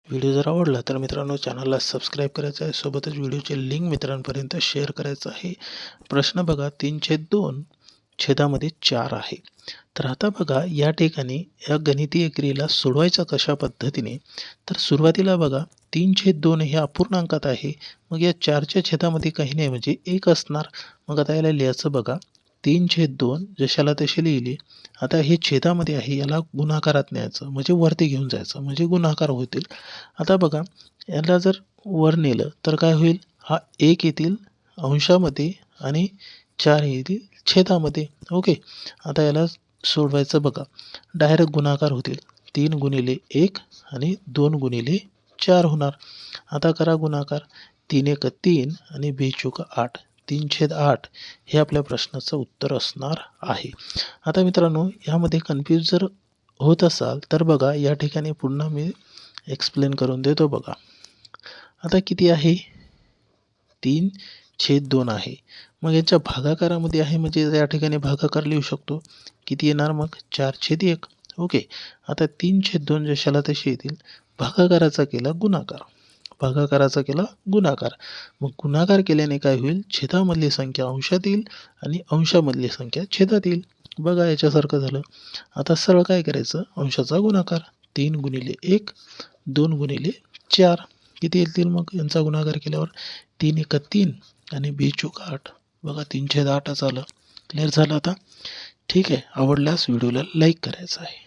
Video जर आवडला तर मित्रांनो चॅनलला सबस्क्राईब करायचं आहे, सोबतच व्हिडिओची लिंक मित्रांपर्यंत शेअर करायचं आहे. प्रश्न बघा 3/2 छेदामध्ये 4 आहे. तर आता बघा या ठिकाणी या गणितीय क्रियेला सोडवायचं कशा पद्धतीने, तर सुरुवातीला बघा 3/2 हे अपूर्णांकात आहे. मग या 4च्या छेदामध्ये काही नाही म्हणजे 1 असणार. मग आता याला लिहायचं बघा 3/2 जशाला तशी लिहिली. आता हे छेदामध्ये आहे, याला गुणाकारात न्यायचं म्हणजे वरती घेऊन जायचं म्हणजे गुणाकार होतील. आता बघा याला जर वर नेलं तर काय होईल, हा 1 येतील अंशामध्ये आणि 4 येतील छेदामध्ये. ओके. आता याला सोडवायचं बघा, डायरेक्ट गुणाकार होतील. 3 गुणिले 1 आणि 2 गुणिले 4 होणार. आता करा गुणाकार. 3 1 3 आणि 2 चौक 8. 3/8 हे आपल्या प्रश्नाचं उत्तर असणार आहे. आता मित्रांनो यामध्ये कन्फ्यूज जर होत असाल तर बघा या ठिकाणी पुन्हा मी एक्सप्लेन करून देतो बघा. आता किती आहे, 3/2 आहे. मग याच्या भागाकारामध्ये आहे म्हणजे या ठिकाणी भागाकार लिहू शकतो. किती येणार मग 4/1. ओके. आता 3/2 जशाला तसे येतील. भागाकाराचा केला गुणाकार, भागाकाराचा केला गुणाकार. मग गुणाकार केल्याने काय होईल, छेदामधली संख्या अंशात येईल आणि अंशामधली संख्या छेदात येईल. बघा याच्यासारखं झालं. आता सरळ काय करायचं, अंशाचा गुणाकार. 3 गुणिले 1 2 गुणिले 4 किती येतील मग यांचा गुणाकार केल्यावर, 3 1 3 आणि 2 चौक 8. बघा 3/8 आलं. क्लिअर झालं आता. ठीक आहे. आवडल्यास व्हिडिओला लाईक करायचं आहे.